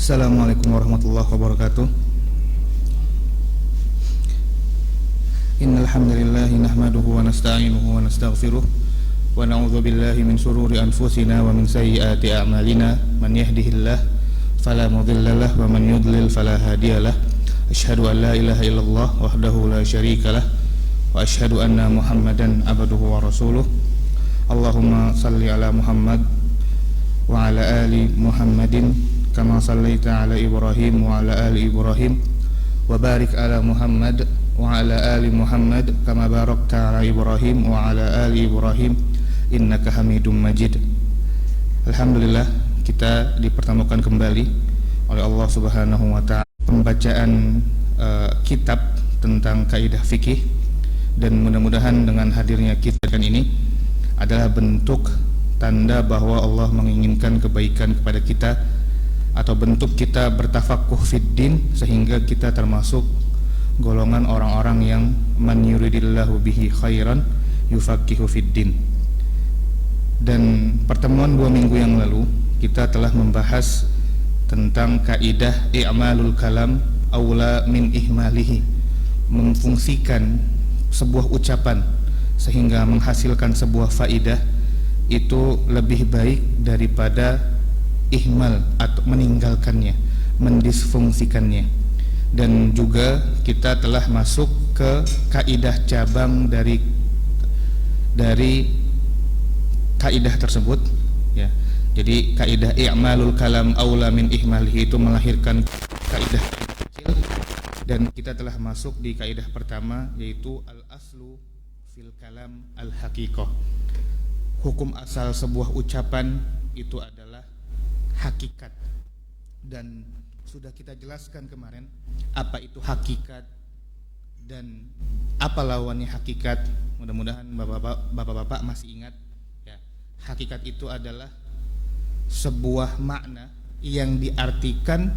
Assalamualaikum warahmatullahi wabarakatuh. Innal hamdalillahi nahmaduhu wa nasta'inuhu wa nastaghfiruh wa na'udzu billahi min shururi anfusina wa min sayyiati a'malina. Man yahdihillahu fala mudhillalah wa man yudlil fala hadiyalah. Asyhadu an la ilaha illallah wahdahu la syarikalah wa asyhadu anna Muhammadan abduhu wa rasuluh. Allahumma salli ala Muhammad wa ala ali Muhammadin kama sallaita ala Ibrahim wa ala ali Ibrahim wa barik ala Muhammad wa ala ali Muhammad kama barakta ala Ibrahim wa ala ali Ibrahim innaka Hamidum Majid. Alhamdulillah, kita dipertemukan kembali oleh Allah Subhanahu wa taala pembacaan kitab tentang kaidah fikih, dan mudah-mudahan dengan hadirnya kita ini adalah bentuk tanda bahwa Allah menginginkan kebaikan kepada kita, atau bentuk kita bertafakuh fiddin, sehingga kita termasuk golongan orang-orang yang man yuridillahu bihi khairan yufaqihu fiddin. Dan pertemuan 2 minggu yang lalu kita telah membahas tentang kaidah i'malul kalam aula min ihmalihi, memfungsikan sebuah ucapan sehingga menghasilkan sebuah faidah itu lebih baik daripada ihmal atau meninggalkannya, mendisfungsikannya. Dan juga kita telah masuk ke kaidah cabang dari kaidah tersebut, ya. Jadi kaidah i'malul kalam aula min ihmalihi itu melahirkan kaidah kecil, dan kita telah masuk di kaidah pertama, yaitu al-aslu fil kalam al-haqiqah. Hukum asal sebuah ucapan itu adalah hakikat. Dan sudah kita jelaskan kemarin apa itu hakikat dan apa lawannya hakikat. Mudah-mudahan bapak-bapak masih ingat, ya. Hakikat itu adalah sebuah makna yang diartikan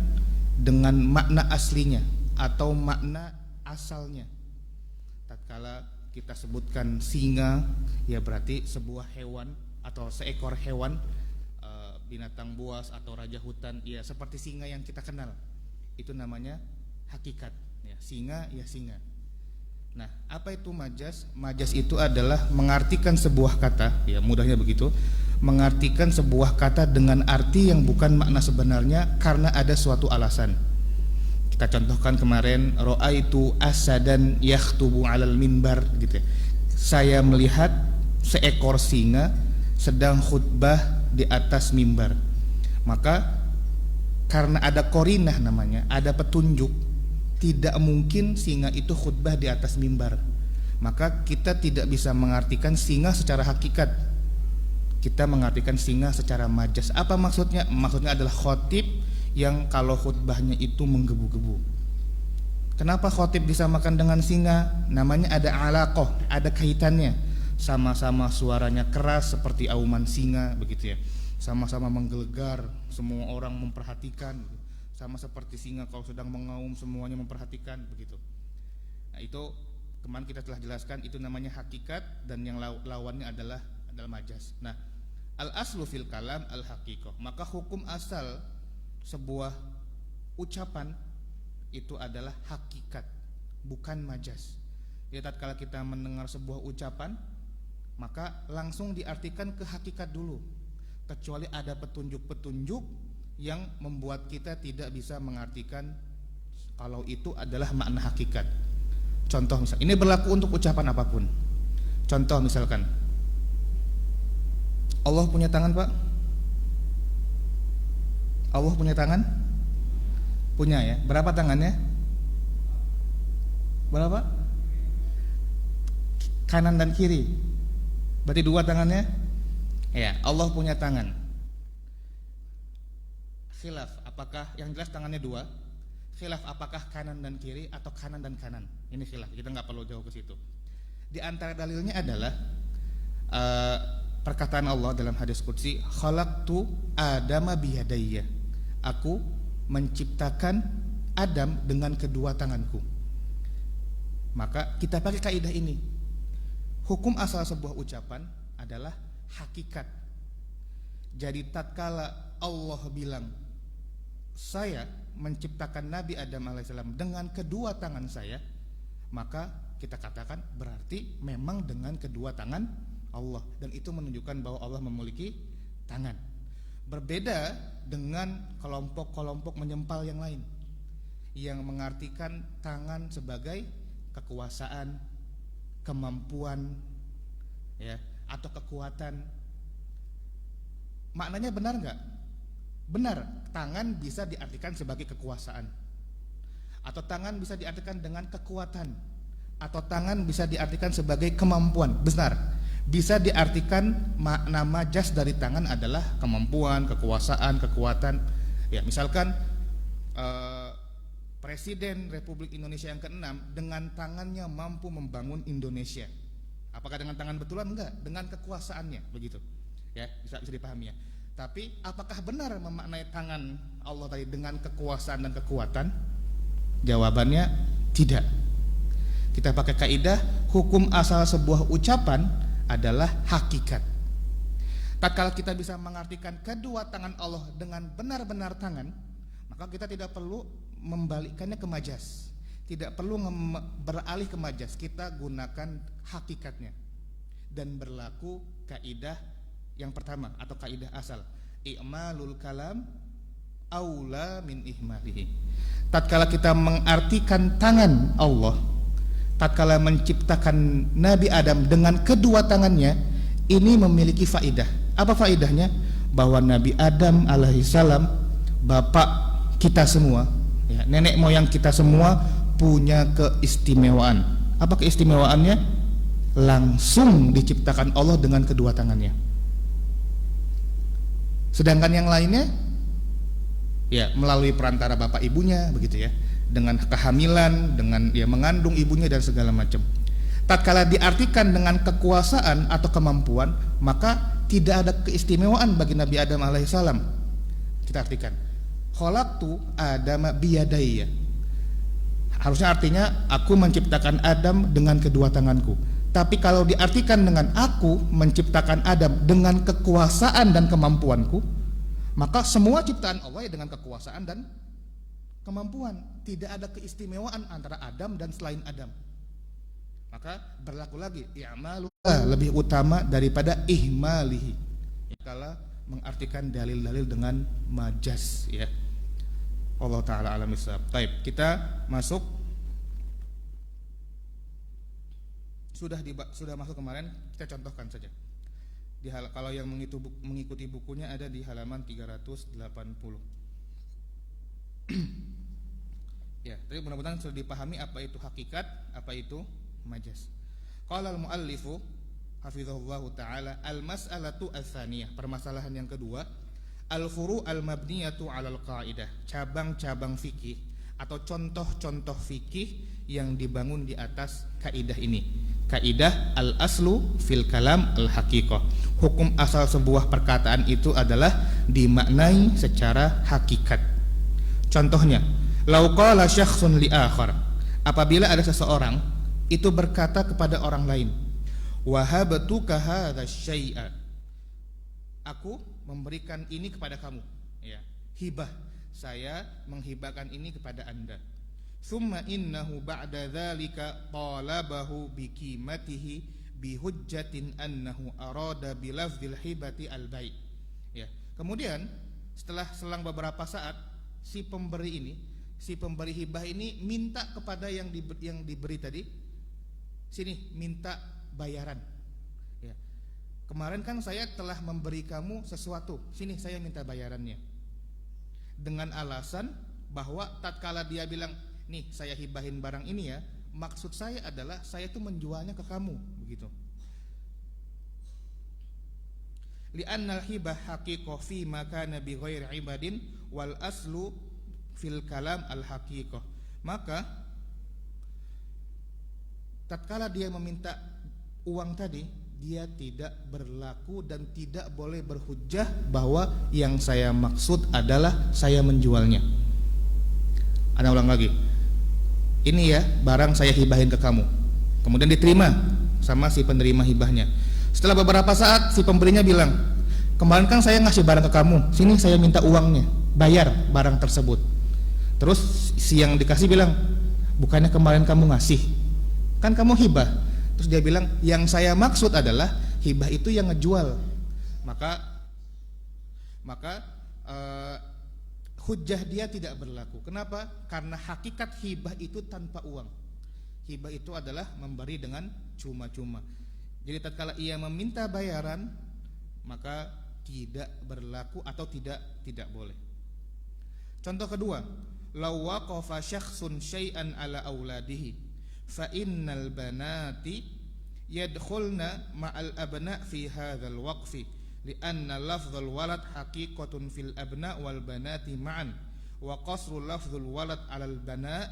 dengan makna aslinya atau makna asalnya. Tatkala kita sebutkan singa, ya berarti sebuah hewan atau seekor hewan, binatang buas atau raja hutan, ya seperti singa yang kita kenal, itu namanya hakikat, ya. Singa, ya singa. Nah, apa itu majas? Majas itu adalah mengartikan sebuah kata, ya mudahnya begitu, mengartikan sebuah kata dengan arti yang bukan makna sebenarnya karena ada suatu alasan. Kita contohkan kemarin, ra'aitu asadan yakhtubu 'alal minbar, gitu ya. Saya melihat seekor singa sedang khutbah di atas mimbar. Maka karena ada korinah, namanya ada petunjuk, tidak mungkin singa itu khutbah di atas mimbar. Maka kita tidak bisa mengartikan singa secara hakikat, kita mengartikan singa secara majas. Apa maksudnya? Maksudnya adalah khotib yang kalau khutbahnya itu menggebu-gebu. Kenapa khotib disamakan dengan singa? Namanya ada alaqah, ada kaitannya. Sama-sama suaranya keras seperti auman singa, begitu ya. Sama-sama menggelegar, semua orang memperhatikan. Sama seperti singa kalau sedang mengaum, semuanya memperhatikan, begitu. Nah, itu kemarin kita telah jelaskan, itu namanya hakikat, dan yang lawannya adalah majas. Nah, al-aslu fil kalam al-haqiqah. Maka hukum asal sebuah ucapan itu adalah hakikat, bukan majas. Ya, tatkala kita mendengar sebuah ucapan, maka langsung diartikan ke hakikat dulu, kecuali ada petunjuk-petunjuk yang membuat kita tidak bisa mengartikan kalau itu adalah makna hakikat. Contoh misal, ini berlaku untuk ucapan apapun. Contoh misalkan, Allah punya tangan, Pak? Allah punya tangan? Punya, ya. Berapa tangannya? Berapa? Kanan dan kiri. Berarti 2 tangannya? Ya, Allah punya tangan. Khilaf, apakah yang jelas tangannya 2? Khilaf apakah kanan dan kiri atau kanan dan kanan? Ini khilaf, kita nggak perlu jauh ke situ. Di antara dalilnya adalah perkataan Allah dalam hadis qudsi, khalaqtu Adama biyadayya. Aku menciptakan Adam dengan kedua tanganku. Maka kita pakai kaidah ini. Hukum asal sebuah ucapan adalah hakikat. Jadi tatkala Allah bilang saya menciptakan Nabi Adam alaihissalam dengan kedua tangan saya, maka kita katakan berarti memang dengan kedua tangan Allah, dan itu menunjukkan bahwa Allah memiliki tangan. Berbeda dengan kelompok-kelompok menyempal yang lain yang mengartikan tangan sebagai kekuasaan, kemampuan, ya, atau kekuatan. Maknanya benar nggak? Benar, tangan bisa diartikan sebagai kekuasaan, atau tangan bisa diartikan dengan kekuatan, atau tangan bisa diartikan sebagai kemampuan. Benar, bisa diartikan makna majas dari tangan adalah kemampuan, kekuasaan, kekuatan. Ya, misalkan Presiden Republik Indonesia yang ke-6 dengan tangannya mampu membangun Indonesia. Apakah dengan tangan betulan? Enggak, dengan kekuasaannya, begitu. Ya, bisa dipahami ya. Tapi apakah benar memaknai tangan Allah tadi dengan kekuasaan dan kekuatan? Jawabannya tidak. Kita pakai kaidah hukum asal sebuah ucapan adalah hakikat. Tatkala kita bisa mengartikan kedua tangan Allah dengan benar-benar tangan, maka kita tidak perlu membalikkannya ke majas, tidak perlu beralih ke majas. Kita gunakan hakikatnya, dan berlaku kaidah yang pertama atau kaidah asal, i'malul kalam aula min ihmalihi. Tatkala kita mengartikan tangan Allah, tatkala menciptakan Nabi Adam dengan kedua tangannya, ini memiliki faidah. Apa faidahnya? Bahwa Nabi Adam alaihissalam, bapak kita semua, ya, nenek moyang kita semua punya keistimewaan. Apa keistimewaannya? Langsung diciptakan Allah dengan kedua tangannya. Sedangkan yang lainnya, ya, melalui perantara bapak ibunya, begitu ya, dengan kehamilan, dengan ya mengandung ibunya dan segala macam. Tatkala diartikan dengan kekuasaan atau kemampuan, maka tidak ada keistimewaan bagi Nabi Adam alaihissalam. Kita artikan, khalaqtu Adama biyadayya. Harusnya artinya aku menciptakan Adam dengan kedua tanganku. Tapi kalau diartikan dengan aku menciptakan Adam dengan kekuasaan dan kemampuanku, maka semua ciptaan Allah ya dengan kekuasaan dan kemampuan. Tidak ada keistimewaan antara Adam dan selain Adam. Maka berlaku lagi i'malu lebih utama daripada ihmalihi. Kalau mengartikan dalil-dalil dengan majas, ya. Allah taala alam bisawab. Baik, kita masuk. Sudah masuk kemarin, kita contohkan saja. Kalau yang mengikuti bukunya ada di halaman 380. Ya, tapi mudah-mudahan sudah dipahami apa itu hakikat, apa itu majas. Qala al-muallifu hafizahullahu taala al-mas'alatu ats-tsaniyah, permasalahan yang kedua, al-furu' al-mabniyatu 'alal qaidah, cabang-cabang fikih atau contoh-contoh fikih yang dibangun di atas kaidah ini. Kaidah al-aslu fil kalam al-haqiqah. Hukum asal sebuah perkataan itu adalah dimaknai secara hakikat. Contohnya, lau qala syakhsun li akhar, apabila ada seseorang itu berkata kepada orang lain, wahabtuka hadzal syai'a, aku memberikan ini kepada kamu, ya, hibah, saya menghibahkan ini kepada Anda. Summa innahu ba'da dzalika talabahu biqimatihi bihujjatin annahu arada bilafzil hibati al-bai'. Ya. Kemudian setelah selang beberapa saat si pemberi hibah ini minta kepada yang diberi tadi, sini minta bayaran. Ya. Kemarin kan saya telah memberi kamu sesuatu, sini saya minta bayarannya. Dengan alasan bahwa tatkala dia bilang, nih saya hibahin barang ini ya, maksud saya adalah saya itu menjualnya ke kamu, begitu. Li'annal hibah haqiqah fi ma kana bi ghairi ibadin wal aslu fil kalam al haqiqah. Maka tatkala dia meminta uang tadi, dia tidak berlaku dan tidak boleh berhujjah bahwa yang saya maksud adalah saya menjualnya. Ana ulang lagi. Ini ya barang saya hibahin ke kamu. Kemudian diterima sama si penerima hibahnya. Setelah beberapa saat si pemberinya bilang, kemarin kan saya ngasih barang ke kamu, sini saya minta uangnya. bayar barang tersebut. Terus si yang dikasih bilang, bukannya kemarin kamu ngasih, kan kamu hibah. Terus dia bilang, yang saya maksud adalah hibah itu yang ngejual. Maka hujjah dia tidak berlaku. Kenapa? Karena hakikat hibah itu tanpa uang. Hibah itu adalah memberi dengan cuma-cuma. Jadi tatkala ia meminta bayaran, maka tidak berlaku atau tidak boleh. Contoh kedua, law waqafa syakhsun syai'an ala auladihi fa innal banati yadkhulna ma'al abna fi hadzal waqfi li'anna lafdzul walad haqiqatun fil abna wal banati ma'an wa qasru lafdzul walad 'alal bana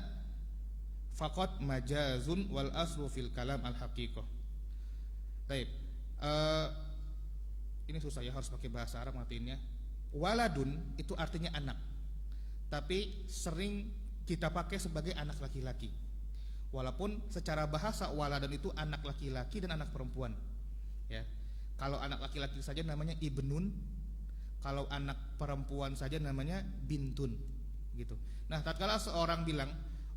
faqat majazun wal aslu fil kalam al haqiqah. Baik. Ini susah ya, harus pakai bahasa Arab ngertiinnya. Waladun itu artinya anak, tapi sering kita pakai sebagai anak laki-laki. Walaupun secara bahasa waladun itu anak laki-laki dan anak perempuan. Ya. Kalau anak laki-laki saja namanya ibnun, kalau anak perempuan saja namanya bintun, gitu. Nah, tatkala seorang bilang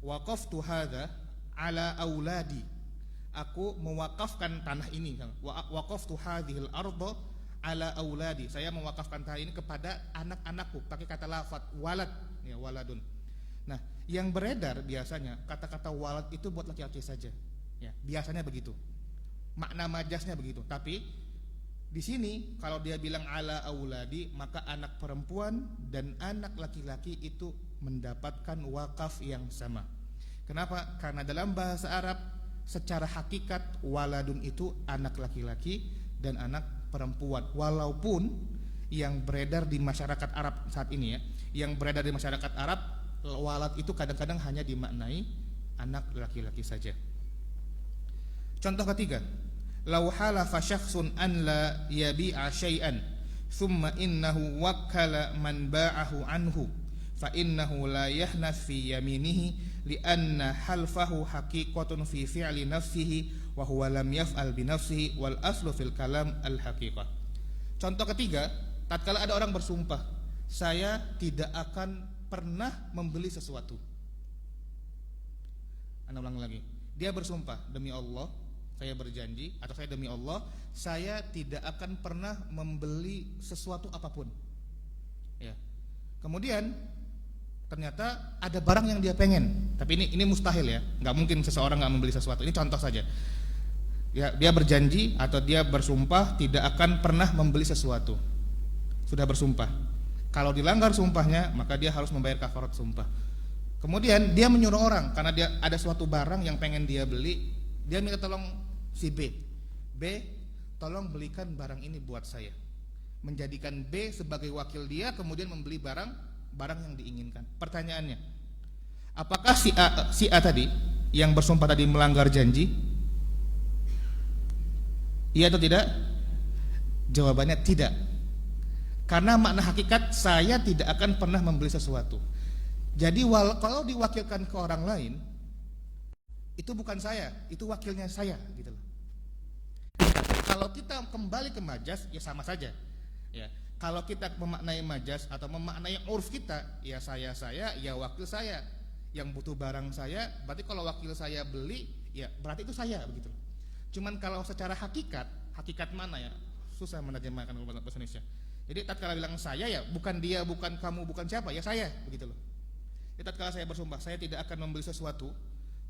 waqaftu hadza ala auladi, aku mewakafkan tanah ini, waqaftu hadhil arda ala auladi, saya mewakafkan tanah ini kepada anak-anakku, pakai kata lafadz walad, ya, waladun. Nah, yang beredar biasanya kata-kata walad itu buat laki-laki saja, ya, biasanya begitu, makna majasnya begitu. Tapi di sini kalau dia bilang ala auladi, maka anak perempuan dan anak laki-laki itu mendapatkan wakaf yang sama. Kenapa? Karena dalam bahasa Arab secara hakikat waladun itu anak laki-laki dan anak perempuan. Walaupun yang beredar di masyarakat Arab saat ini, ya, yang beredar di masyarakat Arab, walad itu kadang-kadang hanya dimaknai anak laki-laki saja. Contoh ketiga, law halafa syakhsun an la yabi'a syai'an thumma innahu wakkala man ba'ahu anhu fa innahu la yahnas fi yaminihi li'anna halfahu haqiqatun fi fi'li nafsihi wa huwa lam yaf'al bi nafsihi wal aslu fil kalam al haqiqah. Contoh ketiga, tatkala ada orang bersumpah, saya tidak akan pernah membeli sesuatu. Anda ulang lagi. Dia bersumpah, demi Allah saya berjanji, atau saya demi Allah saya tidak akan pernah membeli sesuatu apapun. Ya. Kemudian ternyata ada barang yang dia pengen, tapi ini mustahil, ya, nggak mungkin seseorang nggak membeli sesuatu. Ini contoh saja. Ya, dia berjanji atau dia bersumpah tidak akan pernah membeli sesuatu. Sudah bersumpah. Kalau dilanggar sumpahnya, maka dia harus membayar kafarat sumpah. Kemudian dia menyuruh orang karena dia ada suatu barang yang pengen dia beli, dia minta tolong si B, tolong belikan barang ini buat saya. Menjadikan B sebagai wakil dia, kemudian membeli barang yang diinginkan. Pertanyaannya, apakah si A tadi yang bersumpah tadi melanggar janji? Iya atau tidak? Jawabannya tidak. Karena makna hakikat saya tidak akan pernah membeli sesuatu. Jadi kalau diwakilkan ke orang lain, itu bukan saya, itu wakilnya saya, gitu loh. Kalau kita kembali ke majas, ya sama saja. Ya. Kalau kita memaknai majas atau memaknai urf kita, ya saya, ya wakil saya. Yang butuh barang saya, berarti kalau wakil saya beli, ya berarti itu saya, begitu. Cuman kalau secara hakikat mana, ya susah menerjemahkan ke bahasa Indonesia. Jadi tatkala bilang saya, ya bukan dia, bukan kamu, bukan siapa, ya saya, begitu loh. Jadi tatkala saya bersumpah saya tidak akan membeli sesuatu,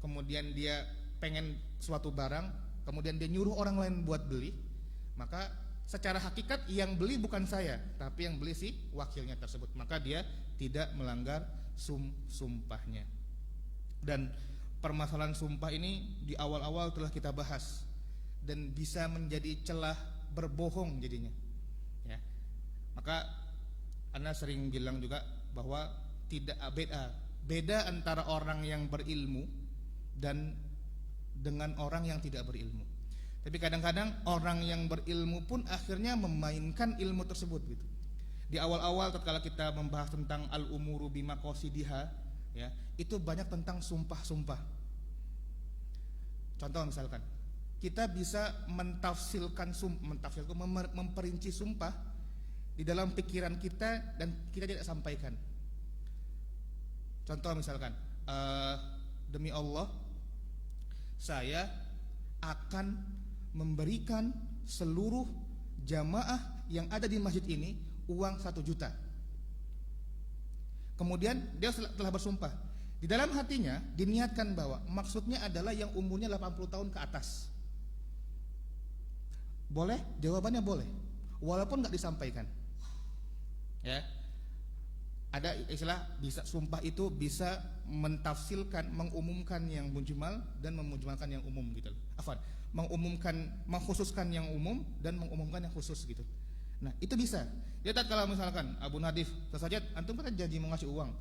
kemudian dia pengen suatu barang, kemudian dia nyuruh orang lain buat beli, maka secara hakikat yang beli bukan saya, tapi yang beli si wakilnya tersebut. Maka dia tidak melanggar sumpahnya. Dan permasalahan sumpah ini di awal-awal telah kita bahas, dan bisa menjadi celah berbohong jadinya, ya. Maka Anda sering bilang juga bahwa tidak beda antara orang yang berilmu dan dengan orang yang tidak berilmu. Tapi kadang-kadang orang yang berilmu pun akhirnya memainkan ilmu tersebut, gitu. Di awal-awal tatkala kita membahas tentang al-umuru bimaqasidiha, ya, itu banyak tentang sumpah-sumpah. Contoh misalkan, kita bisa memperinci sumpah di dalam pikiran kita dan kita tidak sampaikan. Contoh misalkan, demi Allah, saya akan memberikan seluruh jamaah yang ada di masjid ini uang 1 juta. Kemudian dia telah bersumpah. Di dalam hatinya diniatkan bahwa maksudnya adalah yang umurnya 80 tahun ke atas. Boleh? Jawabannya boleh. Walaupun nggak disampaikan. Ya. Ada istilah bisa sumpah itu bisa mentafsirkan, mengumumkan yang mujmal dan memujmalkan yang umum gitu. Afwan, mengkhususkan yang umum dan mengumumkan yang khusus gitu. Nah, itu bisa. Ya, kalau misalkan Abu Nadif, sesaja antum kan janji mau ngasih uang.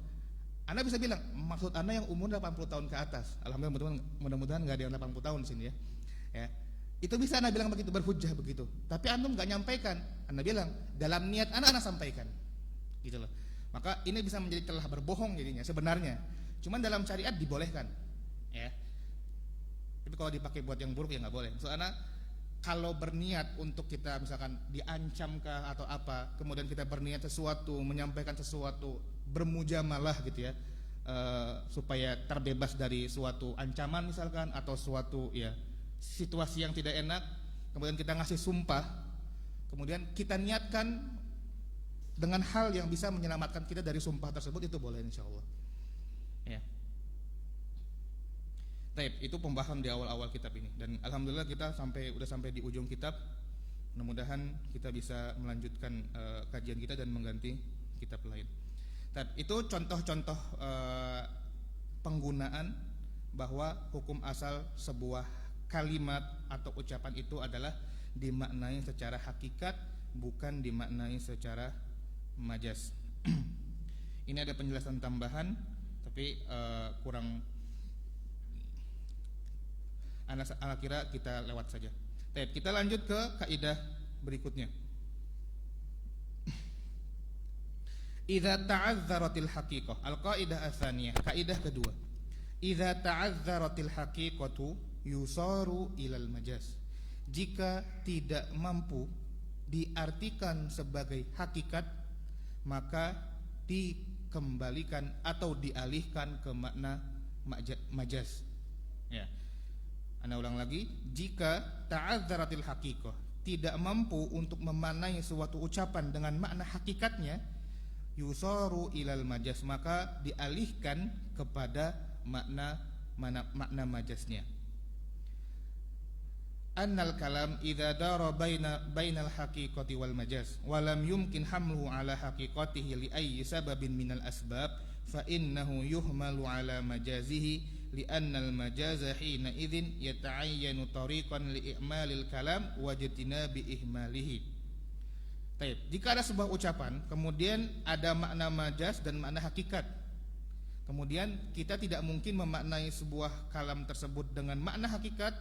Anda bisa bilang, maksud Anda yang umur 80 tahun ke atas. Alhamdulillah mudah-mudahan enggak ada yang 80 tahun di sini ya. Ya. Itu bisa Anda bilang begitu, berhujjah begitu. Tapi antum enggak nyampaikan. Anda bilang, dalam niat Anda sampaikan. Gitu loh. Maka ini bisa menjadi telah berbohong jadinya sebenarnya. Cuman dalam syariat dibolehkan, ya. Tapi kalau dipakai buat yang buruk ya nggak boleh. Soalnya kalau berniat untuk kita misalkan diancamkah atau apa, kemudian kita berniat sesuatu, menyampaikan sesuatu, bermujamalah gitu ya, supaya terbebas dari suatu ancaman misalkan atau suatu ya situasi yang tidak enak, kemudian kita ngasih sumpah, kemudian kita niatkan dengan hal yang bisa menyelamatkan kita dari sumpah tersebut, itu boleh insyaallah. Ya. Baik, itu pembahasan di awal-awal kitab ini dan alhamdulillah kita udah sampai di ujung kitab. Mudah-mudahan kita bisa melanjutkan kajian kita dan mengganti kitab lain. Itu contoh-contoh penggunaan bahwa hukum asal sebuah kalimat atau ucapan itu adalah dimaknai secara hakikat, bukan dimaknai secara majaz. Ini ada penjelasan tambahan, tapi kurang. Anak kira kita lewat saja. Baik, kita lanjut ke kaidah berikutnya. Idza ta'azzaratil haqiqah, al-qaidah ats-tsaniyah, kaidah kedua. Idza ta'azzaratil haqiqatu yusaru ilal majaz. Jika tidak mampu diartikan sebagai hakikat, maka dikembalikan atau dialihkan ke makna majaz. Ya. Anda ulang lagi, jika ta'azzaratil haqiqah, tidak mampu untuk memaknai suatu ucapan dengan makna hakikatnya, yusaru ilal majaz, maka dialihkan kepada makna majaznya. Annal kalam idza dara bainal haqiqati wal majaz wa lam yumkin hamluhu ala haqiqatihi li ayyi sababin minal asbab fa innahu yuhmalu ala majazihi li'annal majaza hina idzin yata'ayyanu tariqan li'i'malil kalam wa jitinabi ihmalihi. Baik, jika ada sebuah ucapan kemudian ada makna majaz dan makna hakikat, kemudian kita tidak mungkin memaknai sebuah kalam tersebut dengan makna hakikat,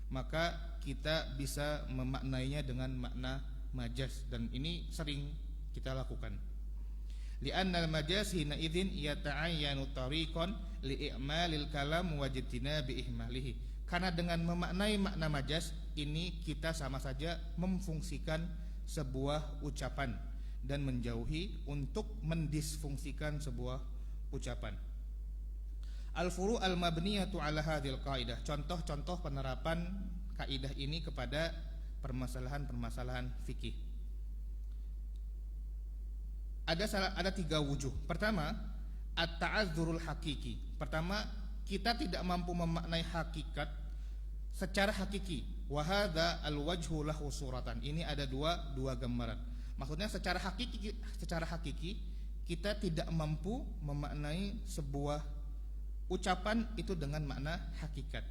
maka kita bisa memaknainya dengan makna majaz, dan ini sering kita lakukan. Li'annal majaz hina idzin yata'ayyanu tariqan li'i'malil kalam wa jitinabi ihmalihi. Karena dengan memaknai makna majaz ini kita sama saja memfungsikan sebuah ucapan dan menjauhi untuk mendisfungsikan sebuah ucapan. Al-furu' al-mabniyatu ala hadhil qaidah. Contoh-contoh penerapan kaidah ini kepada permasalahan-permasalahan fikih. Ada 3 wujuh. Pertama, at-ta'azzurul hakiki. Pertama, kita tidak mampu memaknai hakikat secara hakiki. Wa hadza al-wajhu lahu suratan. Ini ada dua gambaran. Maksudnya secara hakiki kita tidak mampu memaknai sebuah ucapan itu dengan makna hakikat.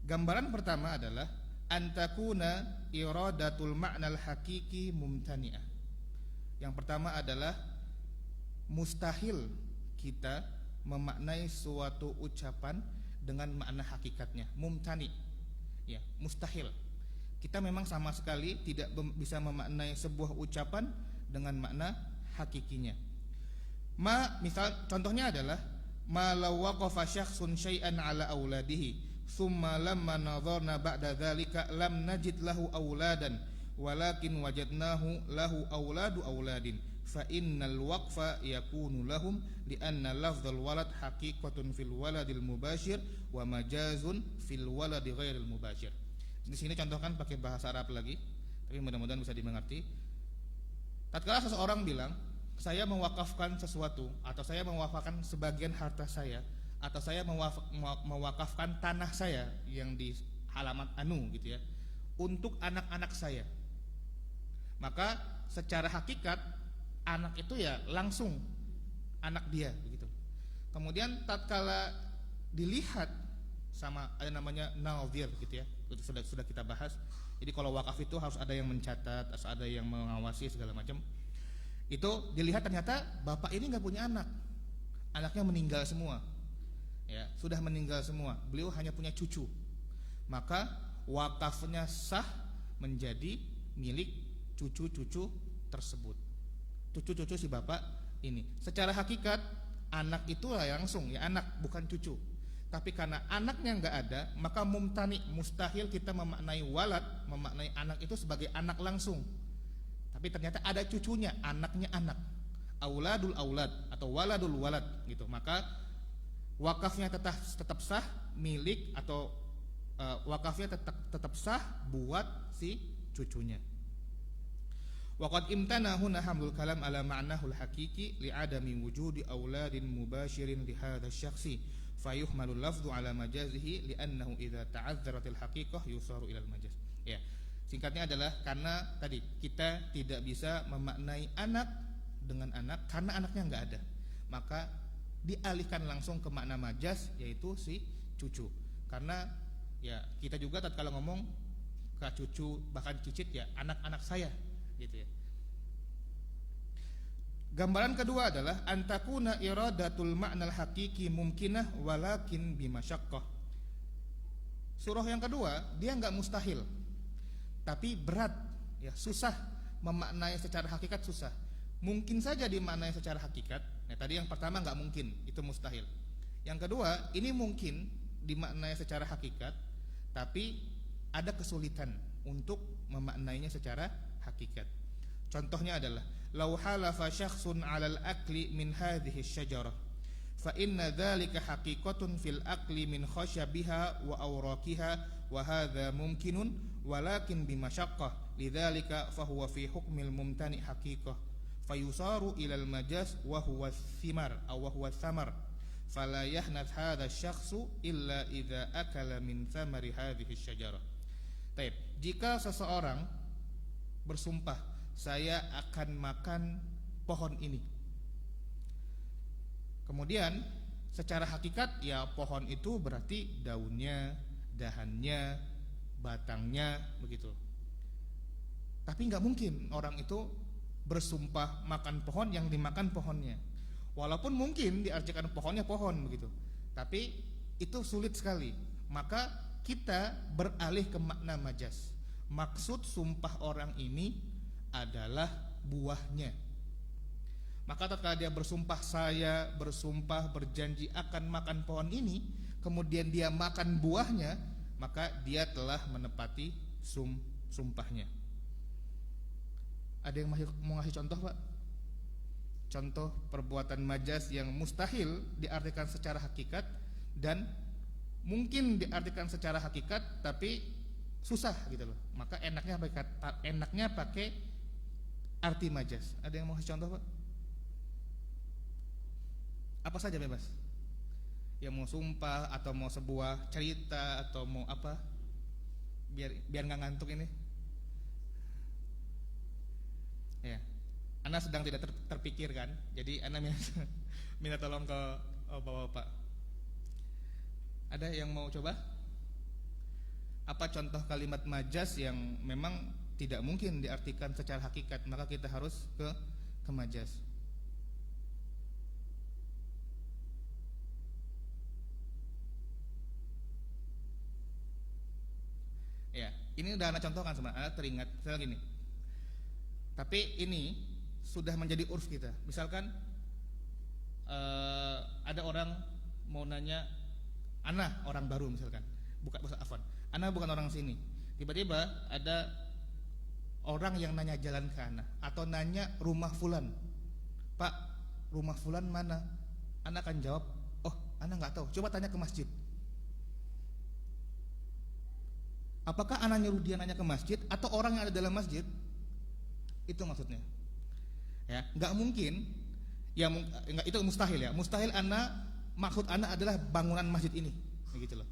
Gambaran pertama adalah antakuna iradatul ma'nal hakiki mumtani'ah. Yang pertama adalah mustahil kita memaknai suatu ucapan dengan makna hakikatnya, mumtani. Ya, mustahil. Kita memang sama sekali tidak bisa memaknai sebuah ucapan dengan makna hakikinya. Misal contohnya adalah ma law waqafa syakhsun syai'an ala auladihi thumma lamma nadharna ba'da dzalika lam najid lahu auladan walakin wajadnahu lahu auladu auladin fa innal waqfa yakunu lahum lianna lafdzal walad haqiqatun fil waladil mubashir wa majazun fil waladi ghairil mubashir. Di sini contohkan pakai bahasa Arab lagi, tapi mudah-mudahan bisa dimengerti. Tatkala seseorang bilang, saya mewakafkan sesuatu, atau saya mewakafkan sebagian harta saya, atau saya mewakafkan tanah saya yang di halaman anu gitu ya, untuk anak-anak saya, maka secara hakikat anak itu ya langsung anak dia begitu. Kemudian tatkala dilihat sama ada namanya nazir gitu ya, itu sudah kita bahas. Jadi kalau wakaf itu harus ada yang mencatat, harus ada yang mengawasi segala macam. Itu dilihat ternyata bapak ini nggak punya anak, anaknya meninggal semua, ya sudah meninggal semua. Beliau hanya punya cucu, maka wakafnya sah menjadi milik cucu-cucu tersebut, cucu-cucu si bapak ini. Secara hakikat anak itu langsung ya anak, bukan cucu. Tapi karena anaknya nggak ada, maka mumtani, mustahil kita memaknai walad, memaknai anak itu sebagai anak langsung. Tapi ternyata ada cucunya, anaknya anak, auladul aulad atau waladul walad gitu. Maka wakafnya tetap sah milik atau wakafnya tetap sah buat si cucunya. Waqad imtana huna hamlul kalam ala ma'nahu al-haqiqi li'adami wujudi auladin mubashirin li hadha asy-syakhsi fayuhmalu lafdhu ala majazihi li'annahu idza ta'azzaratil haqiqah yusaru ilal majaz. Ya, singkatnya adalah karena tadi kita tidak bisa memaknai anak dengan anak karena anaknya enggak ada. Maka dialihkan langsung ke makna majaz, yaitu si cucu. Karena ya kita juga tatkala ngomong ke cucu bahkan cicit ya anak-anak saya gitu ya. Gambaran kedua adalah antakuna iradatul ma'nal haqiqi mumkinah walakin bimasyaqqah. Surah yang kedua dia enggak mustahil, tapi berat ya, susah memaknai secara hakikat, susah. Mungkin saja dimaknai secara hakikat. Nah, tadi yang pertama enggak mungkin, itu mustahil. Yang kedua, ini mungkin dimaknai secara hakikat, tapi ada kesulitan untuk memaknainya secara hakikat. Contohnya adalah law halafa syakhsun 'alal akli min hadhihi asy-syajarah fa inna dzalika haqiqatun fil akli min khasyabiha wa awraqiha wa hadza mumkinun walakin bimasyaqqah lidzalika fa huwa fi hukmil mumtani haqiqah fayusaru ilal majaz wa huwa thimar aw wa huwa thamar fala yahnath hadha asy-syakhsu illa idza akala min thamari hadhihi asy-syajarah. Baik, jika seseorang bersumpah, saya akan makan pohon ini. Kemudian secara hakikat ya pohon itu berarti daunnya, dahannya, batangnya begitu. Tapi nggak mungkin orang itu bersumpah makan pohon yang dimakan pohonnya. Walaupun mungkin diartikan pohonnya pohon begitu, tapi itu sulit sekali. Maka kita beralih ke makna majaz. Maksud sumpah orang ini adalah buahnya. Maka tatkala dia bersumpah, saya bersumpah berjanji akan makan pohon ini, kemudian dia makan buahnya, maka dia telah menepati sumpahnya. Ada yang mau ngasih contoh, Pak? Contoh perbuatan majaz yang mustahil diartikan secara hakikat dan mungkin diartikan secara hakikat tapi susah gitu loh. Maka enaknya pakai arti majaz. Ada yang mau kasih contoh, Pak? Apa saja bebas. Yang mau sumpah atau mau sebuah cerita atau mau apa? Biar nggak ngantuk ini. Ya. Ana sedang tidak terpikir kan. Jadi Ana minta tolong ke Bapak-bapak. Ada yang mau coba? Apa contoh kalimat majaz yang memang tidak mungkin diartikan secara hakikat, maka kita harus ke majaz. Ya, ini udah Ana contohkan sebenarnya, Ana teringat misalnya gini. Tapi ini sudah menjadi urf kita. Misalkan ada orang mau nanya, Ana orang baru misalkan, Ana bukan orang sini. Tiba-tiba ada orang yang nanya jalan ke ana atau nanya rumah fulan, Pak, rumah fulan mana? Ana akan jawab, oh, ana nggak tahu, coba tanya ke masjid. Apakah ana nyuruh dia nanya ke masjid atau orang yang ada dalam masjid? Itu maksudnya. Ya, nggak mungkin. Ya, enggak, itu mustahil ya. Mustahil maksud ana adalah bangunan masjid ini, begitu loh.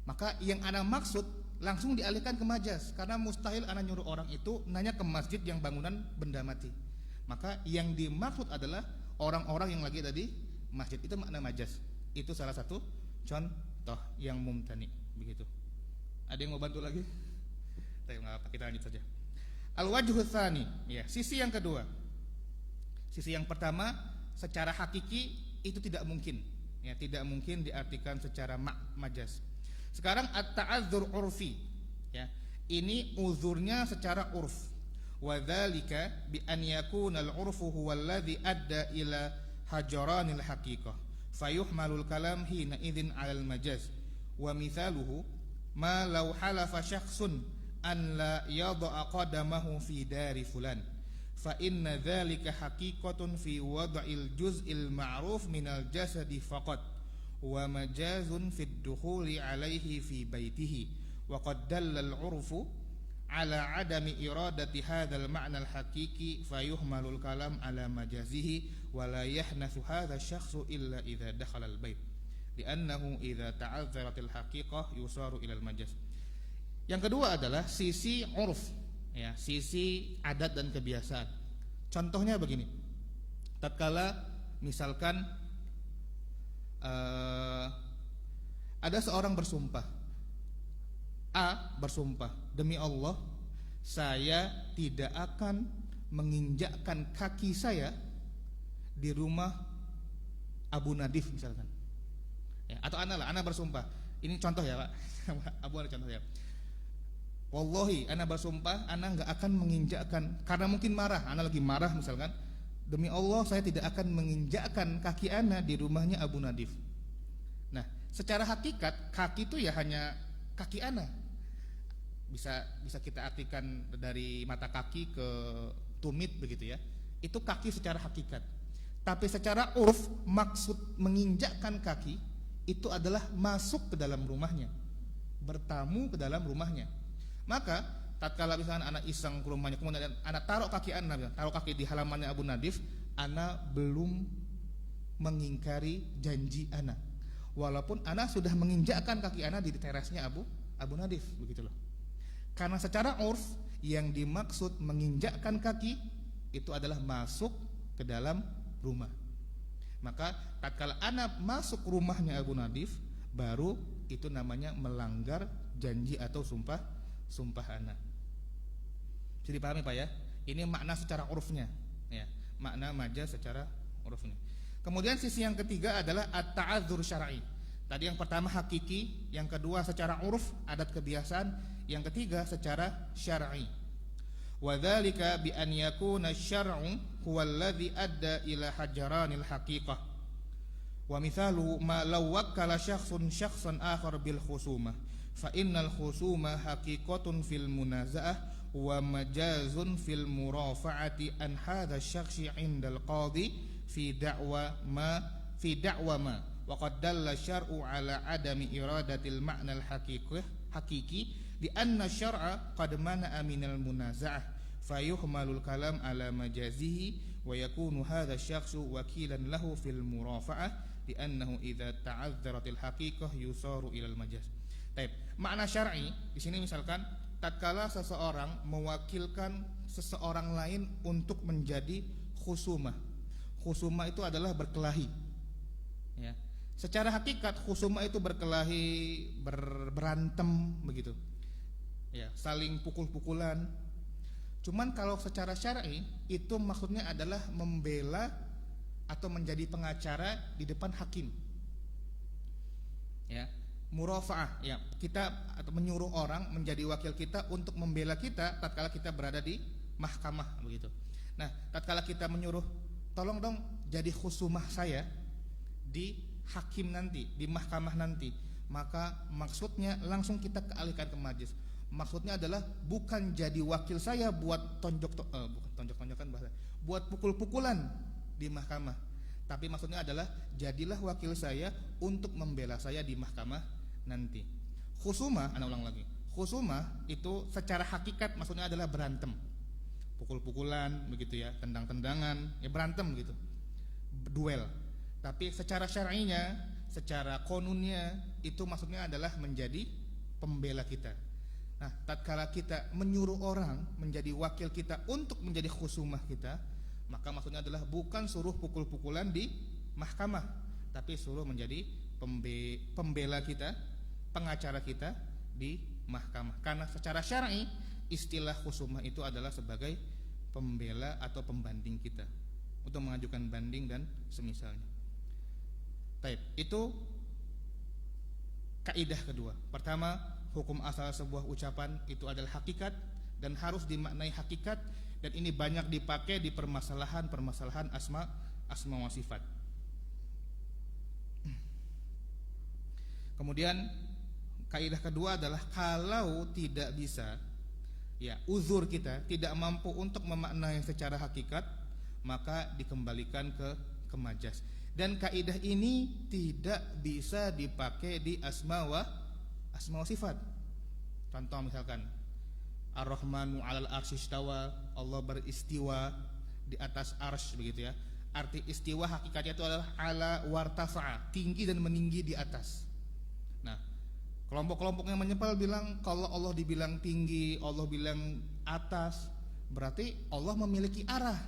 Maka yang ana maksud langsung dialihkan ke majas, karena mustahil ana nyuruh orang itu nanya ke masjid yang bangunan benda mati. Maka yang dimaksud adalah orang-orang yang lagi ada di masjid. Itu makna majas. Itu salah satu contoh yang mumtani, begitu. Ada yang mau bantu lagi? Tapi enggak apa, kita lanjut saja. Al-wajhu tsani, ya, sisi yang kedua. Sisi yang pertama, secara hakiki itu tidak mungkin, ya, tidak mungkin diartikan secara majas. Sekarang at-ta'adzur urfi, ya. Ini uzurnya secara urf. Wa dzalika bi an yakuna al-urfu huwa alladhi adda ila hajaranil haqiqah. Fayuhmalul kalam hina idzin 'alal majaz. Wa mithaluhu ma law halafa syakhsun an la yad'a qadamahu fi dari fulan. Fa inna dzalika haqiqatun fi wad'il juz'il ma'ruf minal jasadi faqat wa majazun fid dukhuli alaihi fi baitihi wa qad dalla al-'urfu ala 'adami iradati hadzal ma'na al-haqiqi fayuhmalul kalam ala majazihi wa la yahnathu hadha asy-syakhsu illa idza dakhala al-bait li'annahu idza ta'azzaratil haqiqah yusaru ila al-majaz. Yang kedua adalah sisi 'urf, ya, sisi adat dan kebiasaan. Contohnya begini. Tatkala misalkan ada seorang bersumpah, A bersumpah, demi Allah saya tidak akan menginjakkan kaki saya di rumah Abu Nadif misalkan, ya, atau ana bersumpah. Ini contoh ya Pak. Abu ada contoh ya. Wallahi, ana bersumpah, ana nggak akan menginjakkan, karena mungkin marah, ana lagi marah misalkan, demi Allah saya tidak akan menginjakkan kaki ana di rumahnya Abu Nadif. Nah, secara hakikat kaki itu ya hanya kaki ana. Bisa kita artikan dari mata kaki ke tumit begitu ya. Itu kaki secara hakikat. Tapi secara urf, maksud menginjakkan kaki itu adalah masuk ke dalam rumahnya, bertamu ke dalam rumahnya. Maka tatkala misalkan anak iseng ke rumahnya, kemudian anak taruh kaki di halamannya Abu Nadif, anak belum mengingkari janji anak, walaupun anak sudah menginjakkan kaki anak di terasnya Abu Nadif, begitu loh. Karena secara urf yang dimaksud menginjakkan kaki itu adalah masuk ke dalam rumah. Maka tatkala anak masuk rumahnya Abu Nadif, baru itu namanya melanggar janji atau sumpah anak. Bisa dipahami Pak ya? Ini makna secara urufnya, ya, makna majaz secara urufnya. Kemudian sisi yang ketiga adalah at-ta'adzur syar'i. Tadi yang pertama hakiki, yang kedua secara uruf, adat kebiasaan, yang ketiga secara syar'i. Wa dzalika bi an yakuna asy-syar'u huwa alladhi adda ila hajaranil haqiqah. Wa mithalu ma law wakkala syakhsan akhar bil khusumah fa innal khusuma haqiqatun fil munaza'ah wa majazun fil murafa'ati an hadha asy-syakhsi 'indal qadhi fi da'wa ma wa qad dalla syar'u 'ala adami iradatil ma'na al-haqiqi li anna syar'a qad mana'a minal munaza'ah fayuhmalul kalam 'ala majazihi wa yakunu hadha asy-syakhsu wakilan lahu fil murafa'ah li annahu idza ta'azzaratil haqiqah yusaru ilal majaz. Baik, makna syar'i di sini misalkan tatkala seseorang mewakilkan seseorang lain untuk menjadi khusumah. Khusumah itu adalah berkelahi. Ya. Secara hakikat khusumah itu berkelahi, berantem begitu. Ya, saling pukul-pukulan. Cuman kalau secara syar'i itu maksudnya adalah membela atau menjadi pengacara di depan hakim. Ya. Murafa'ah, ya, kita atau menyuruh orang menjadi wakil kita untuk membela kita tatkala kita berada di mahkamah begitu. Nah, tatkala kita menyuruh, tolong dong jadi khusumah saya di hakim nanti, di mahkamah nanti, maka maksudnya langsung kita kealihkan ke majlis. Maksudnya adalah bukan jadi wakil saya buat bukan tonjok-tonjokan bahasa, buat pukul-pukulan di mahkamah. Tapi maksudnya adalah jadilah wakil saya untuk membela saya di mahkamah nanti. Khusumah, ana ulang lagi. Khusumah itu secara hakikat maksudnya adalah berantem. Pukul-pukulan begitu ya, tendang-tendangan, ya berantem gitu. Duel. Tapi secara syar'inya, secara konunnya itu maksudnya adalah menjadi pembela kita. Nah, tatkala kita menyuruh orang menjadi wakil kita untuk menjadi khusumah kita, maka maksudnya adalah bukan suruh pukul-pukulan di mahkamah, tapi suruh menjadi pembela kita, pengacara kita di mahkamah. Karena secara syar'i istilah khusumah itu adalah sebagai pembela atau pembanding kita untuk mengajukan banding dan semisalnya. Baik, itu kaidah kedua. Pertama, hukum asal sebuah ucapan itu adalah hakikat dan harus dimaknai hakikat, dan ini banyak dipakai di permasalahan asma wa sifat. Kemudian kaidah kedua adalah kalau tidak bisa, ya uzur kita tidak mampu untuk memaknai secara hakikat, maka dikembalikan ke majas. Dan kaidah ini tidak bisa dipakai di asma wa sifat. Contoh misalkan Ar-Rahmanu 'alal arsy istawa, Allah beristiwa di atas arsy begitu ya. Arti istiwa hakikatnya itu adalah ala wartafa'a, tinggi dan meninggi di atas. Nah, kelompok-kelompok yang menyepal bilang kalau Allah dibilang tinggi, Allah bilang atas, berarti Allah memiliki arah.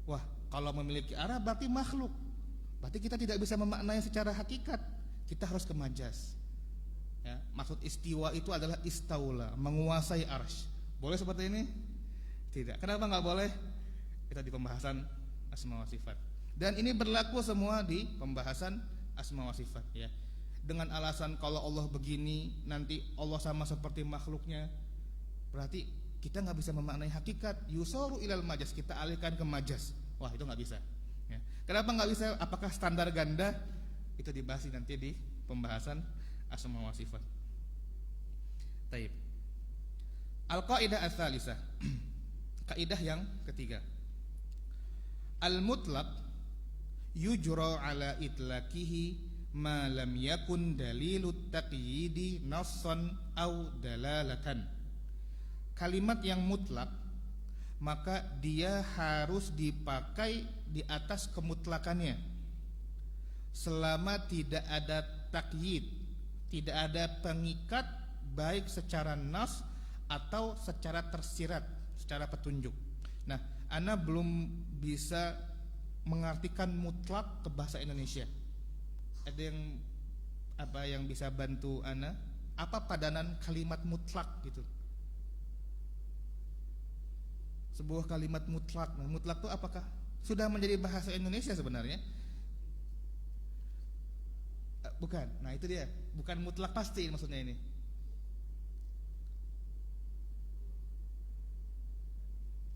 Wah, kalau memiliki arah berarti makhluk. Berarti kita tidak bisa memaknai secara hakikat. Kita harus ke majas. Ya, maksud istiwa itu adalah istaula, menguasai arsy. Boleh seperti ini? Tidak. Kenapa nggak boleh? Kita di pembahasan asma wa sifat. Dan ini berlaku semua di pembahasan asma wa sifat ya. Dengan alasan kalau Allah begini, nanti Allah sama seperti makhluknya, berarti kita nggak bisa memaknai hakikat. Yusaru ilal majas, kita alihkan ke majas. Wah, itu nggak bisa ya. Kenapa nggak bisa? Apakah standar ganda? Itu dibahas nanti di pembahasan asma wa sifat. Taib. Al-qaidah ats-tsalisah. Kaidah yang ketiga. Al-mutlaq yujra ala itlaqihi ma lam yakun dalilut taqyidi nassan aw dalalatan. Kalimat yang mutlak maka dia harus dipakai di atas kemutlakannya selama tidak ada taqyid, tidak ada pengikat baik secara nas atau secara tersirat, secara petunjuk. Nah, ana belum bisa mengartikan mutlak ke bahasa Indonesia. Ada yang bisa bantu ana? Apa padanan kalimat mutlak gitu? Sebuah kalimat mutlak. Nah, mutlak itu apakah sudah menjadi bahasa Indonesia sebenarnya? Bukan. Nah, itu dia. Bukan mutlak pasti maksudnya ini.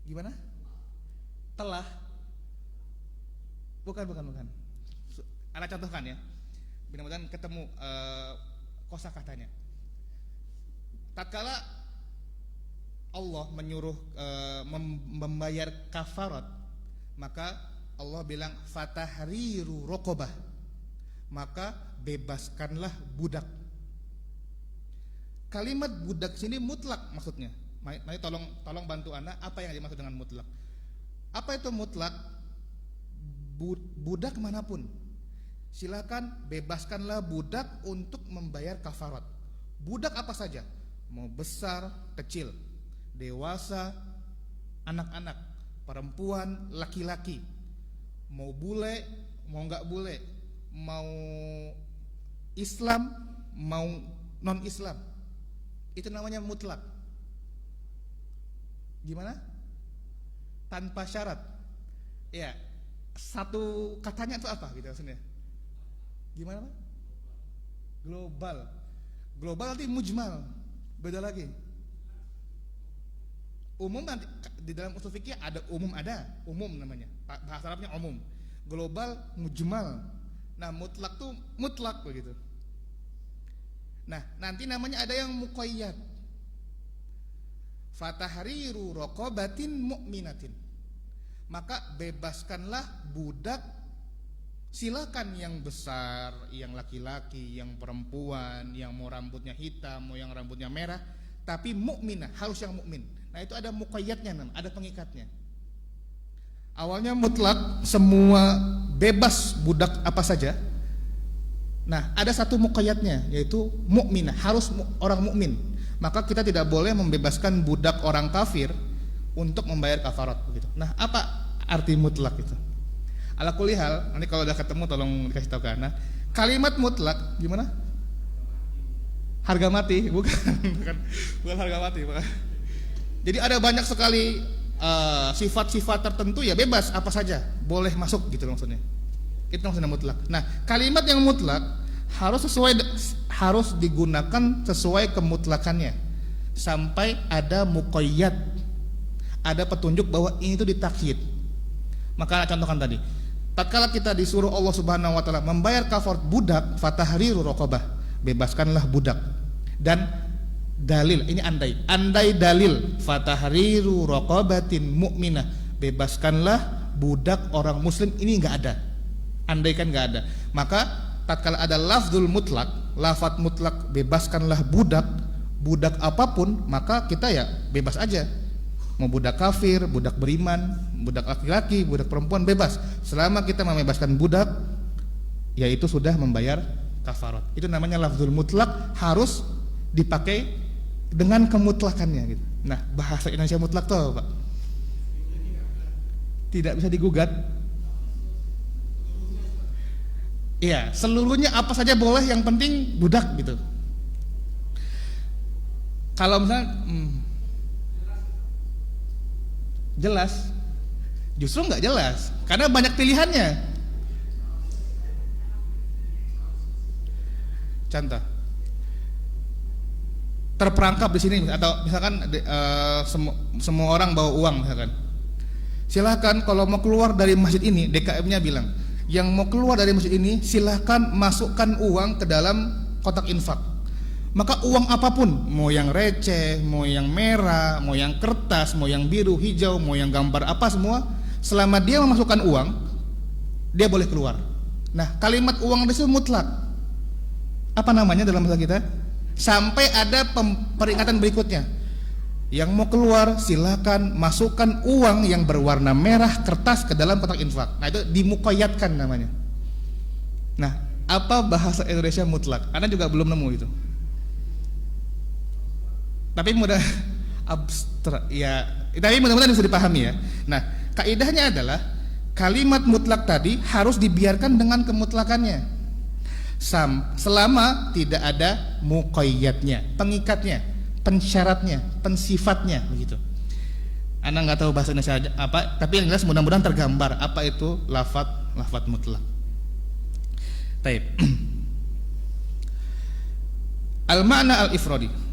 Gimana? Telah. Bukan. Ana contohkan ya. Mudah-mudahan ketemu kosakatanya. Tatkala Allah menyuruh membayar kafarat, maka Allah bilang fatahriru raqabah, maka bebaskanlah budak. Kalimat budak sini mutlak maksudnya. Mari tolong bantu ana, apa yang dimaksud dengan mutlak? Apa itu mutlak? Budak manapun. Silakan bebaskanlah budak untuk membayar kafarat. Budak apa saja, mau besar, kecil, dewasa, anak-anak, perempuan, laki-laki, mau bule, mau enggak bule, mau Islam, mau non-Islam, itu namanya mutlak. Gimana? Tanpa syarat. Ya, satu katanya itu apa gitu maksudnya? Gimana Pak? Global. Global nanti mujmal, beda lagi. Umum nanti di dalam usul fikih ada umum namanya. Bahasa Arabnya umum. Global, mujmal. Nah, mutlak tuh mutlak begitu. Nah, nanti namanya ada yang muqayyad. Fatahriru raqabatin mu'minatin. Maka bebaskanlah budak, silakan yang besar, yang laki-laki, yang perempuan, yang mau rambutnya hitam, mau yang rambutnya merah, tapi mukminah, harus yang mukmin. Nah, itu ada muqayyadnya, ada pengikatnya. Awalnya mutlak, semua bebas budak apa saja. Nah, ada satu muqayyadnya, yaitu mukminah, harus orang mukmin. Maka kita tidak boleh membebaskan budak orang kafir untuk membayar kafarat begitu. Nah, apa arti mutlak itu? Ala kulli hal, nanti kalau udah ketemu tolong dikasih tahu ke Ana. Kalimat mutlak gimana? Harga mati, bukan harga mati, bukan. Jadi ada banyak sekali sifat-sifat tertentu ya bebas apa saja boleh masuk gitu maksudnya. Itu maksudnya mutlak. Nah, kalimat yang mutlak harus digunakan sesuai kemutlakannya sampai ada muqayyad, ada petunjuk bahwa ini itu ditakyid. Maka contohkan tadi, tatkala kita disuruh Allah Subhanahu wa taala membayar kafarat budak, fatahriru raqabah, bebaskanlah budak. Dan dalil, ini andai dalil, fatahriru raqabatin mu'minah, bebaskanlah budak orang muslim, ini enggak ada. Andaikan enggak ada, maka tatkala ada lafzul mutlak, lafaz mutlak, bebaskanlah budak apapun, maka kita ya bebas aja. Mau budak kafir, budak beriman, budak laki-laki, budak perempuan, bebas. Selama kita membebaskan budak, yaitu sudah membayar kafarat. Itu namanya lafzul mutlak, harus dipakai dengan kemutlakannya gitu. Nah, bahasa Indonesia mutlak tuh, Pak, tidak bisa digugat. Iya, seluruhnya apa saja boleh, yang penting budak gitu. Kalau misalnya jelas, justru nggak jelas karena banyak pilihannya. Contoh, terperangkap di sini atau misalkan semua orang bawa uang misalkan. Silakan kalau mau keluar dari masjid ini, DKM-nya bilang, yang mau keluar dari masjid ini silahkan masukkan uang ke dalam kotak infak. Maka uang apapun, mau yang receh, mau yang merah, mau yang kertas, mau yang biru, hijau, mau yang gambar apa semua, selama dia memasukkan uang, dia boleh keluar. Nah, kalimat uang itu mutlak. Apa namanya dalam bahasa kita? Sampai ada peringatan berikutnya. Yang mau keluar silakan masukkan uang yang berwarna merah kertas ke dalam kotak infak. Nah, itu dimuqayyadkan namanya. Nah, apa bahasa Indonesia mutlak? Anda juga belum nemu itu. Tapi mudah abstrak ya, tapi mudah-mudahan bisa dipahami ya. Nah, kaidahnya adalah kalimat mutlak tadi harus dibiarkan dengan kemutlakannya. Selama tidak ada muqayyadnya, pengikatnya, pensyaratnya, pensifatnya begitu. Anda nggak tahu bahasa Indonesia apa, tapi yang jelas mudah-mudahan tergambar apa itu lafaz mutlak. Taib. Al-ma'na al-ifradi.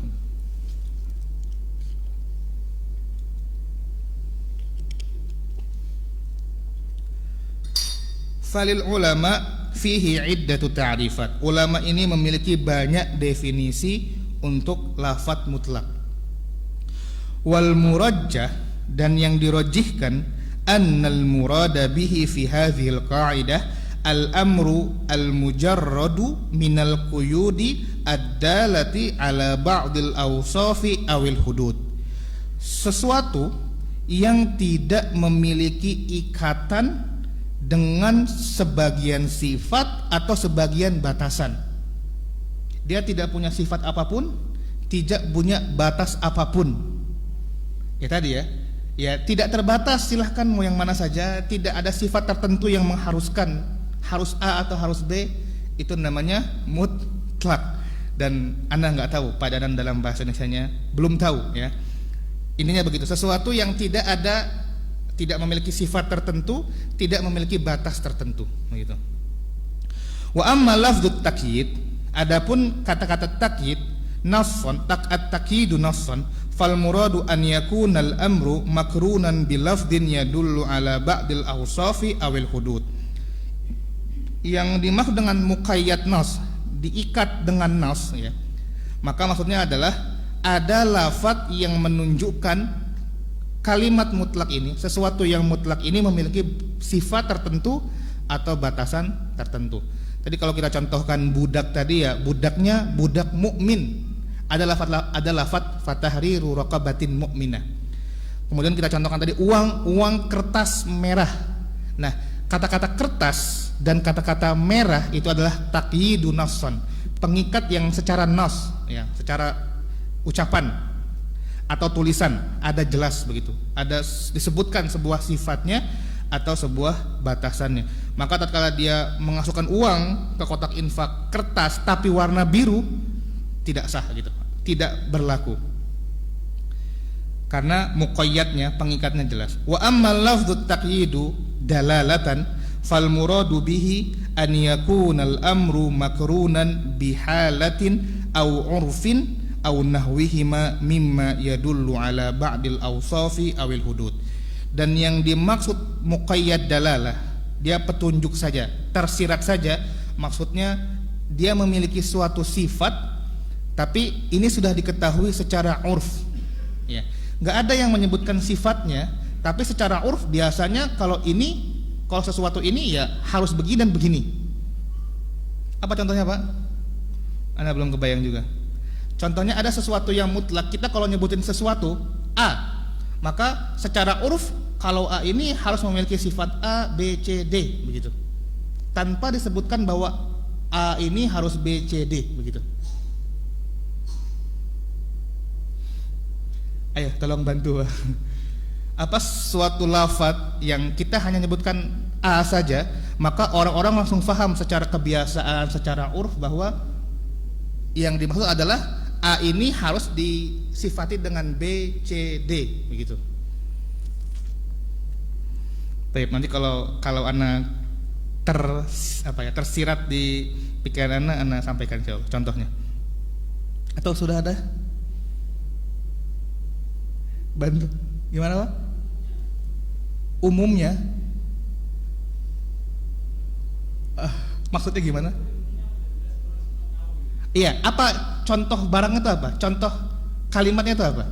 Falil ulama fihi iddatu ta'rifat. Ulama ini memiliki banyak definisi untuk lafaz mutlak. Wal murajjah, dan yang dirajihkan, annal murada bihi fi hadhil qa'idah al-amru al-mujarradu minal quyudi ad-dalati ala ba'dil awsafi awil hudud. Sesuatu yang tidak memiliki ikatan dengan sebagian sifat atau sebagian batasan. Dia tidak punya sifat apapun, tidak punya batas apapun. Ya tadi ya, ya tidak terbatas, silahkan mau yang mana saja, tidak ada sifat tertentu yang mengharuskan harus A atau harus B. Itu namanya mutlak. Dan Anda nggak tahu padanan dalam bahasa Indonesianya, belum tahu ya. Intinya begitu, sesuatu yang tidak memiliki sifat tertentu, tidak memiliki batas tertentu, begitu. Wa amma lafdzut takyid, adapun kata-kata takyid, nasson, at-takyidu nasson, fal muradu an yakunal amru makrunan bil lafdin yadullu ala ba'dil awsafi awil hudud. Yang dimaksud dengan muqayyad nas, diikat dengan nas ya. Maka maksudnya adalah ada lafadz yang menunjukkan kalimat mutlak ini, sesuatu yang mutlak ini memiliki sifat tertentu atau batasan tertentu. Tadi kalau kita contohkan budak tadi ya, budaknya budak mukmin. Ada lafadz fatahriru raqabatin mu'minah. Kemudian kita contohkan tadi uang kertas merah. Nah, kata-kata kertas dan kata-kata merah itu adalah taqyidun nassan, pengikat yang secara nas ya, secara ucapan atau tulisan ada jelas begitu, ada disebutkan sebuah sifatnya atau sebuah batasannya. Maka tatkala dia memasukkan uang ke kotak infak kertas tapi warna biru, tidak sah gitu, tidak berlaku karena muqayyadnya, pengikatnya jelas. Wa ammal lafdzut taqyidu dalalatan fal muradu bihi an yakunal amru makrunan bihalatin aw urfin aw nahwihima mimma yadullu ala ba'dil awsafi awil hudud. Dan yang dimaksud muqayyad dalalah, dia petunjuk saja, tersirat saja, maksudnya dia memiliki suatu sifat tapi ini sudah diketahui secara urf ya. Nggak ada yang menyebutkan sifatnya, tapi secara urf biasanya kalau sesuatu ini ya harus begini dan begini. Apa contohnya Pak? Anda belum kebayang juga. Contohnya ada sesuatu yang mutlak, kita kalau nyebutin sesuatu A, maka secara urf kalau A ini harus memiliki sifat A, B, C, D begitu, tanpa disebutkan bahwa A ini harus B, C, D begitu. Ayo tolong bantu. Apa suatu lafadz yang kita hanya nyebutkan A saja, maka orang-orang langsung paham secara kebiasaan, secara urf bahwa yang dimaksud adalah A ini harus disifati dengan B, C, D begitu. Baik, nanti kalau Ana tersirat di pikiran Ana sampaikan contohnya. Atau sudah ada? Bantu. Gimana Pak? Umumnya maksudnya gimana? Iya, apa contoh barangnya itu apa? Contoh kalimatnya itu apa?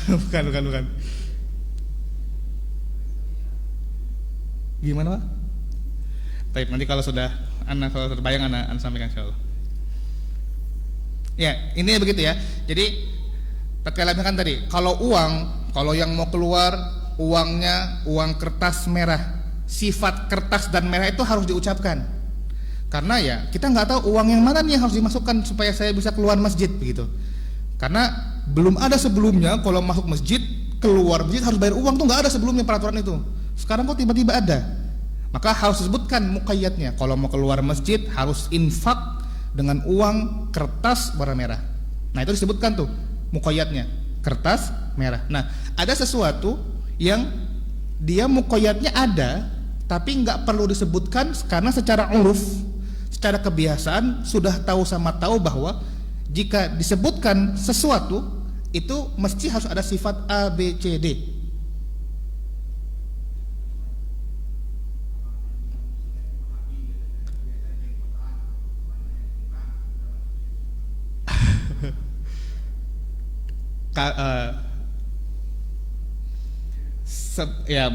Bukan. Gimana Pak? Baik, nanti kalau terbayang Ana sampaikan insyaallah. Ya, ini begitu ya. Jadi tatkala kan tadi, kalau yang mau keluar uangnya uang kertas merah, sifat kertas dan merah itu harus diucapkan. Karena ya kita nggak tahu uang yang mana nih yang harus dimasukkan supaya saya bisa keluar masjid begitu. Karena belum ada sebelumnya kalau masuk masjid, keluar masjid harus bayar uang, tuh nggak ada sebelumnya peraturan itu. Sekarang kok tiba-tiba ada. Maka harus disebutkan muqayyadnya. Kalau mau keluar masjid harus infak dengan uang kertas warna merah. Nah itu disebutkan tuh muqayyadnya, kertas merah. Nah ada sesuatu yang dia muqayyadnya ada tapi nggak perlu disebutkan karena secara uruf, secara kebiasaan sudah tahu bahwa jika disebutkan sesuatu itu mesti harus ada sifat A, B, C, D. Ya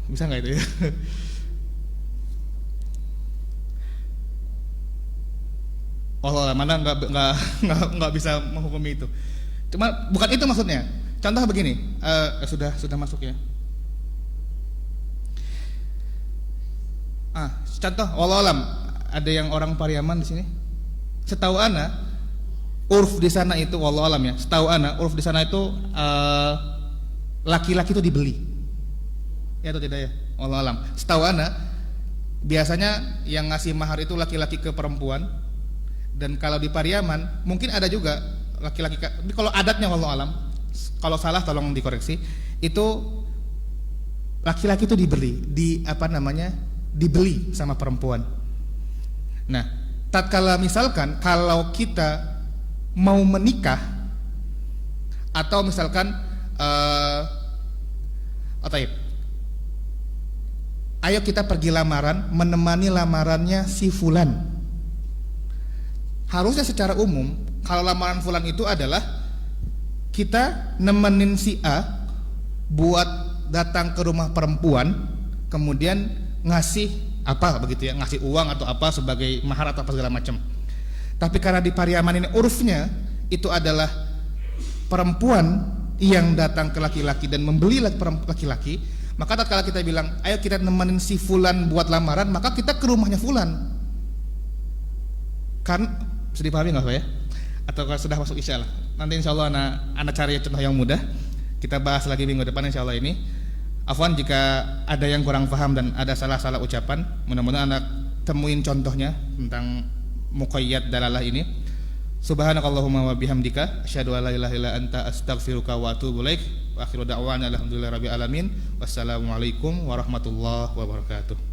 bisa nggak itu ya? Allah mana nggak bisa menghukumi itu. Cuma bukan itu maksudnya. Contoh begini, sudah masuk ya. Contoh, wallahualam ada yang orang Pariaman di sini. Setahu ana, urf di sana itu wallahualam ya. Setahu ana, urf di sana itu laki-laki itu dibeli. Ya atau tidak ya? Wallahualam. Setahu ana, biasanya yang ngasih mahar itu laki-laki ke perempuan. Dan kalau di Pariaman mungkin ada juga laki-laki. Kalau adatnya wallahualam, kalau salah tolong dikoreksi. Itu laki-laki itu dibeli sama perempuan. Nah, tatkala misalkan kalau kita mau menikah atau misalkan ayo kita pergi lamaran, menemani lamarannya si fulan. Harusnya secara umum kalau lamaran fulan itu adalah kita nemenin si A buat datang ke rumah perempuan, kemudian ngasih apa begitu ya, ngasih uang atau apa sebagai mahar atau apa segala macam. Tapi karena di Pariaman ini urufnya itu adalah perempuan yang datang ke laki-laki dan membeli laki-laki, maka tatkala kita bilang ayo kita nemenin si fulan buat lamaran, maka kita ke rumahnya fulan. Kan bisa dipahami nggak Pak ya? Atau kalau sudah masuk isya lah. Nanti insya Allah anak cari contoh yang mudah. Kita bahas lagi minggu depan insya Allah ini. Afwan jika ada yang kurang paham dan ada salah-salah ucapan, mudah-mudahan anak temuin contohnya tentang muqayyad dalalah ini. Subhanakallahumma wa bihamdika asyhadu an la ilaha illa anta astaghfiruka wa atubu ilaik. Wa akhiru da'wana alhamdulillahirabbil alamin. Wassalamualaikum warahmatullahi wabarakatuh.